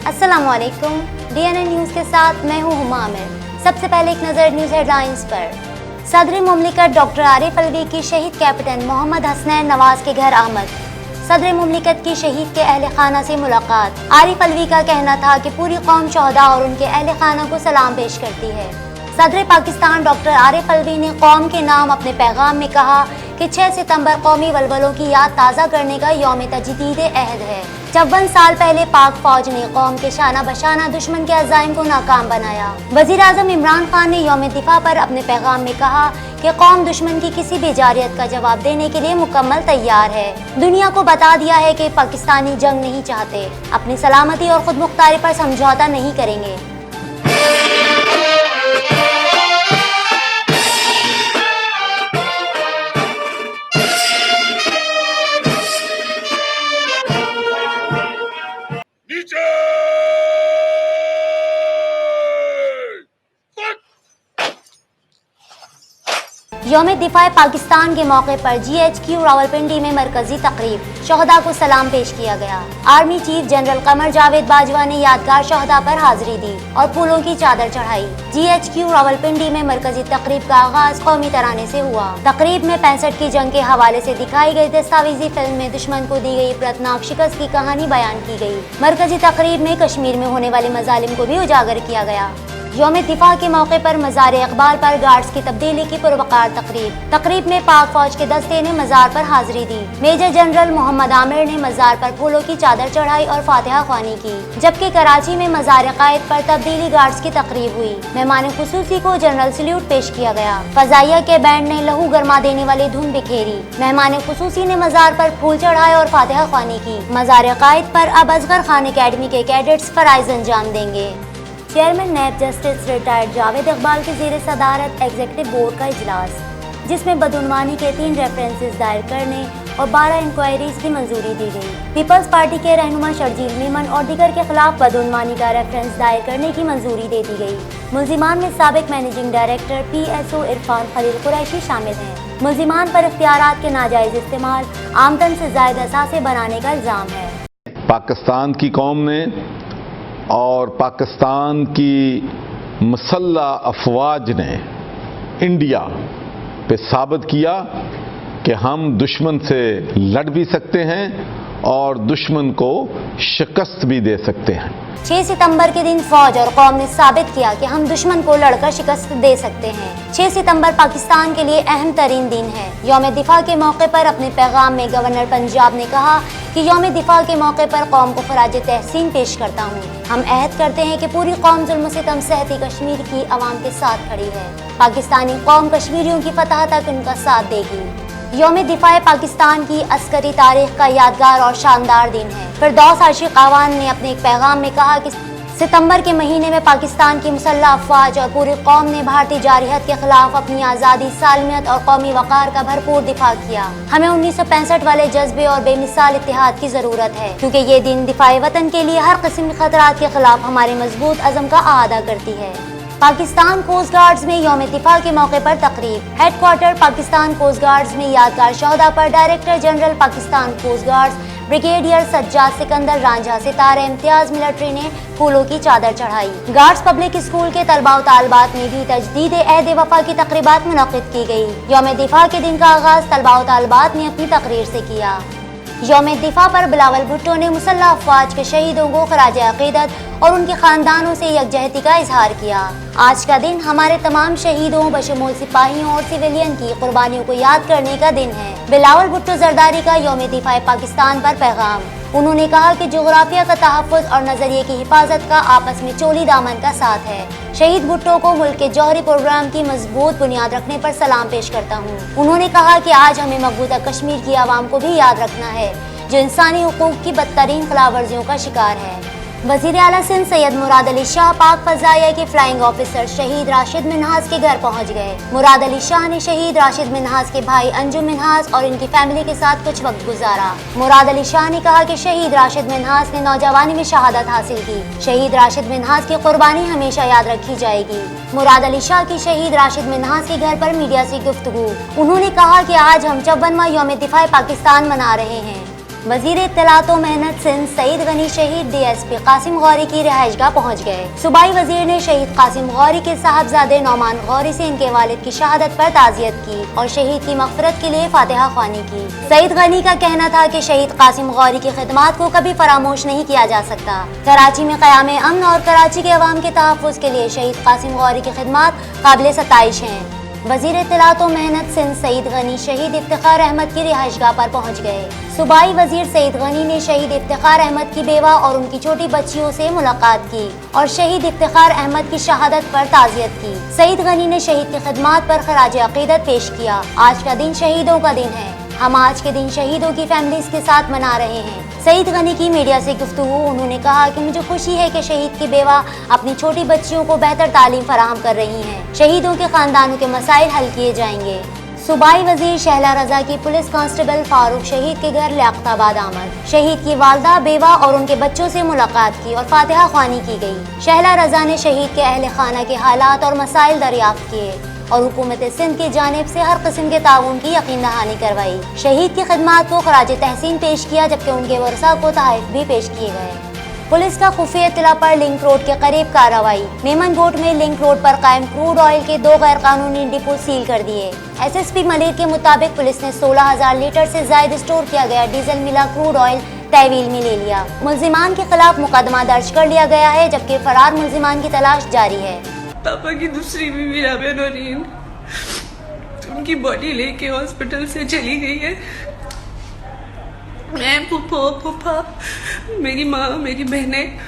अस्सलामु अलैकुम। DNN news के साथ मैं हूँ हुमा आमिर। सबसे पहले एक नज़र न्यूज़ हेडलाइंस पर। सदर मुमलिकत डॉक्टर आरिफ अलवी की शहीद कैप्टन मोहम्मद हसनैन नवाज के घर आमद। सदर मुमलिकत की शहीद के अहल खाना से मुलाकात। आरिफ अलवी का कहना था कि पूरी कौम शहदा और उनके अहल खाना को सलाम पेश करती है। सदर पाकिस्तान डॉक्टर आरिफ अलवी ने कौम के नाम अपने पैगाम में कहा कि 6 सितंबर कौमी वलवलों की याद ताज़ा करने का यौम तजदीद अहद है। 54 साल पहले पाक फौज ने कौम के शाना बशाना दुश्मन के अज़ाइम को नाकाम बनाया। वज़ीर आज़म इमरान खान ने यौम दिफा पर अपने पैगाम में कहा कि कौम दुश्मन की किसी भी जारियत का जवाब देने के लिए मुकम्मल तैयार है। दुनिया को बता दिया है कि पाकिस्तानी जंग नहीं चाहते, अपनी सलामती और खुद मुख्तारी पर समझौता नहीं करेंगे। यौम दिफा पाकिस्तान के मौके पर GHQ रावलपिंडी में मरकजी तकरीब, शहदा को सलाम पेश किया गया। Army chief general Qamar Javed Bajwa ने यादगार शहदा पर हाजिरी दी और फूलों की चादर चढ़ाई। GHQ रावलपिंडी में मरकजी तकरीब का आगाज कौमी तराने से हुआ। तकरीब में 65 की जंग के हवाले से दिखाई गई दस्तावेजी फिल्म में दुश्मन को दी गई इबरतनाक शिकस्त की कहानी बयान की गई। मरकजी तकरीब में कश्मीर में होने वाले मजालिम को भी उजागर किया गया। यौम दिफा के मौके पर मज़ार इकबाल पर गार्ड्स की तब्दीली की पुरवकार तकरीब में पाक फौज के दस्ते ने मज़ार पर हाजिरी दी। मेजर जनरल मोहम्मद आमिर ने मज़ार पर फूलों की चादर चढ़ाई और फातिहा ख्वानी की, जबकि कराची में मज़ार कायद पर तब्दीली गार्ड्स की तकरीब हुई। मेहमान खुसूसी को जनरल सल्यूट पेश किया गया। फजाइया के बैंड ने लहू गरमा देने वाली धुन बिखेरी। मेहमान खुसूसी ने मज़ार पर फूल चढ़ाए और फातिहा ख्वानी की। मज़ार कायद पर अब असगर खान अकेडमी के कैडेट्स फराइज अंजाम देंगे। Chairman NAB justice retired Javed Iqbal की ज़ेर सदारत एग्जीक्यूटिव बोर्ड का इजलास, जिसमें बदउनवानी के 3 रेफरेंसेस दायर करने और 12 इंक्वायरीज की मंजूरी दी गई। पीपल्स पार्टी के रहनुमा शर्जील मीमन और दीगर के खिलाफ बदउनवानी का रेफरेंस दायर करने की मंजूरी दे दी गई। मुल्जिमान में साबिक managing director PSO Irfan Khalil Qureshi शामिल हैं। मुल्जिमान पर इख्तियारात के नाजायज इस्तेमाल, आमदन से ज़ायद असासे बनाने का इल्ज़ाम है। पाकिस्तान की कौम ने और पाकिस्तान की मुसल्लह अफवाज ने इंडिया पे साबित किया कि हम दुश्मन से लड़ भी सकते हैं और दुश्मन को शिकस्त भी दे सकते हैं। 6 सितंबर के दिन फौज और कौम ने साबित किया कि हम दुश्मन को लड़कर शिकस्त दे सकते हैं। 6 सितंबर पाकिस्तान के लिए अहम तरीन दिन है। यौम दिफा के मौके पर अपने पैगाम में गवर्नर पंजाब ने कहा कि यौम दिफा के मौके पर कौम को खराज तहसीन पेश करता हूँ। हम अहद करते हैं कि पूरी कौम जुल्म सितम सहती कश्मीर की आवाम के साथ खड़ी है। पाकिस्तानी कौम कश्मीरियों की फतह तक उनका साथ देगी। यौम दिफा पाकिस्तान की अस्करी तारीख का यादगार और शानदार दिन है। फिरदौस आशिक आवान ने अपने एक पैगाम में कहा कि सितंबर के महीने में पाकिस्तान की मुसल्लह अफवाज और पूरी कौम ने भारतीय जारहियत के खिलाफ अपनी आज़ादी, सालमियत और कौमी वक़ार का भरपूर दिफा किया। हमें 1965 वाले जज्बे और बेमिसाल इत्तेहाद की ज़रूरत है, क्योंकि ये दिन दिफाए वतन के लिए हर किस्म के खतरात के खिलाफ हमारे मजबूत अज़म का अहाता करती है। पाकिस्तान कोस्ट गार्ड्स में यौम दिफा के मौके पर तकरीब। हेडक्वार्टर पाकिस्तान कोस्ट गार्ड्स में यादगार शहदा पर director general Pakistan coast guards brigadier Sajjad Sikandar Ranjha सितारे इम्तियाज मिलिट्री ने फूलों की चादर चढ़ाई। गार्ड्स पब्लिक स्कूल के तलबा व तालिबात में भी तजदीद अहद वफा की तकरीबात मुनक़िद की गई। यौम दिफा के दिन का आगाज तलबा व तालिबात ने अपनी तकरीर से किया। यौम दिफा पर बिलावल भुट्टो ने मुसल्लह अफवाज के शहीदों को खराज अक़ीदत और उनके खानदानों से यकजहती का इजहार किया। आज का दिन हमारे तमाम शहीदों बशमूल सिपाहियों और सिविलियन की कुर्बानियों को याद करने का दिन है। बिलावल भुट्टो जरदारी का यौम दिफा पाकिस्तान पर पैगाम। उन्होंने कहा कि जोग्राफिया का तहफ़्फ़ुज़ और नजरिए की हिफाजत का आपस में चोली दामन का साथ है। शहीद भुट्टो को मुल्क के जौहरी प्रोग्राम की मजबूत बुनियाद रखने पर सलाम पेश करता हूँ। उन्होंने कहा कि आज हमें मकबूजा कश्मीर की आवाम को भी याद रखना है, जो इंसानी हुकूक की बदतरीन खिलाफवर्जियों का शिकार है। वज़ीर आला सिंध सैयद मुराद अली शाह पाक फज़ाइया के फ्लाइंग ऑफिसर शहीद राशिद मिन्हास के घर पहुंच गए। मुराद अली शाह ने शहीद राशिद मिन्हास के भाई अंजुम मिन्हास और इनकी फैमिली के साथ कुछ वक्त गुजारा। मुराद अली शाह ने कहा कि शहीद राशिद मिन्हास ने नौजवानी में शहादत हासिल की। शहीद राशिद मिन्हास की कुर्बानी हमेशा याद रखी जाएगी। मुराद अली शाह की शहीद राशिद मिन्हास के घर पर मीडिया से गुफ्तगू। उन्होंने कहा कि आज हम 54वां यौम दिफा पाकिस्तान मना रहे हैं। वजीर इत्तलात व मेहनत सिंध सईद गनी शहीद DSP कासिम गौरी की रिहाइशगाह पहुँच गए। सूबाई वजीर ने शहीद कासिम गौरी के साहबजादे नौमान गौरी से इनके वालिद की शहादत पर ताज़ियत की और शहीद की मग़फ़िरत के लिए फातिहा ख्वानी की। सईद गनी का कहना था कि शहीद कासिम गौरी की खिदमात को कभी फरामोश नहीं किया जा सकता। कराची में क़याम अमन और कराची के अवाम के तहफ़्फ़ुज़ के लिए शहीद कासिम गौरी की खिदमात काबिल सताइश हैं। वज़ीर इत्तलात व मेहनत सिंध सईद गनी शहीद इफ्तिखार अहमद की रिहाइशगाह पर पहुँच गए। सूबाई वजीर सईद गनी ने शहीद इफ्तिखार अहमद की बेवा और उनकी छोटी बच्चियों से मुलाकात की और शहीद इफ्तिखार अहमद की शहादत पर ताज़ियत की। सईद गनी ने शहीद की खिदमात पर खराज अक़ीदत पेश किया। आज का दिन शहीदों का दिन है, हम आज के दिन शहीदों की फैमिलीज के साथ मना रहे हैं। सईद गनी की मीडिया से गुफ्तगू उन्होंने कहा कि मुझे खुशी है कि शहीद की बेवा अपनी छोटी बच्चियों को बेहतर तालीम फराहम कर रही हैं। शहीदों के खानदानों के मसाइल हल किए जाएंगे। सूबाई वजीर शहला रजा की पुलिस कांस्टेबल फारूक शहीद के घर लियाकताबाद आमद। शहीद की वालदा, बेवा और उनके बच्चों से मुलाकात की और फातिहा ख्वानी की गई। शहला रजा ने शहीद के अहल खाना के हालात और मसाइल दरियाफ्त किए और हुकूमत सिंध की जानिब से हर किस्म के ताउन की यकीन दहानी करवाई। शहीद की खिदमात को खराज तहसीन पेश किया, जबकि उनके वरसा को तोहफ़े भी पेश किए गए। पुलिस का खुफिया इत्तला पर लिंक रोड के करीब कार्रवाई। मेमन गोट में लिंक रोड पर कायम क्रूड ऑयल के 2 गैर कानूनी डिपो सील कर दिए। SSP मलिर के मुताबिक पुलिस ने 16,000 लीटर से ज्यादा स्टोर किया गया डीजल मिला क्रूड ऑयल तहवील में ले लिया। मुल्जिमान के खिलाफ मुकदमा दर्ज कर लिया गया है, जबकि फरार मुल्जिमान की तलाश जारी है। पापा की दूसरी बीवी राबिया नौरीन, उनकी बॉडी लेके हॉस्पिटल से चली गई है। मैं, फूफा, मेरी माँ, मेरी बहनें,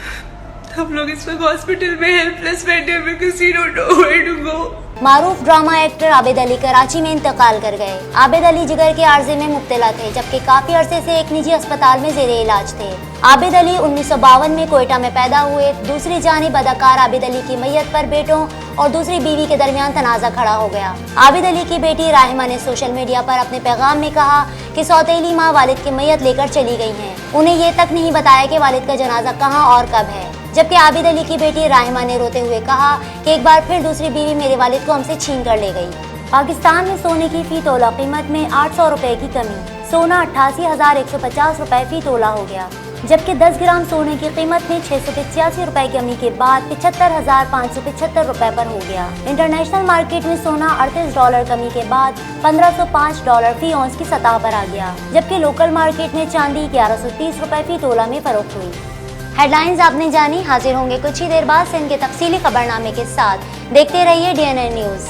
हम लोग इस वक्त हॉस्पिटल में हेल्पलेस बैठे हुए, किसी don't know where to go. मारूफ ड्रामा एक्टर आबिद अली कराची में इंतकाल कर गए। आबिद अली जिगर के आर्जे में मुब्तला थे, जबकि काफी अरसे से एक निजी अस्पताल में जेरे इलाज थे। आबिद अली 1952 में कोयटा में पैदा हुए। दूसरी जानिब अदाकार आबिद अली की मैयत पर बेटों और दूसरी बीवी के दरमियान तनाज़ा खड़ा हो गया। आबिद अली की बेटी राहिमा ने सोशल मीडिया पर अपने पैगाम में कहा कि सौतेली माँ वालिद की मैयत लेकर चली गई हैं। उन्हें ये तक नहीं बताया कि वालिद का जनाजा कहाँ और कब है। जबकि आबिद अली की बेटी राहिमा ने रोते हुए कहा कि एक बार फिर दूसरी बीवी मेरे वालिद को हमसे छीन कर ले गई। पाकिस्तान में सोने की फी तोला कीमत में 800 रुपए की कमी। सोना 88,150 रुपए फी तोला हो गया, जबकि 10 ग्राम सोने की कीमत में 685 रुपए की कमी के बाद 75,575 रुपए पर हो गया। इंटरनेशनल मार्केट में सोना $38 कमी के बाद $1,505 फी औंस की सतह पर आ गया, जबकि लोकल मार्केट में चांदी 1130 रुपए फी तोला में फरोख्त हुई। हेडलाइंस आपने जानी। हाजिर होंगे कुछ ही देर बाद सिंध के तफसीली खबरनामे के साथ। देखते रहिए DNN न्यूज़।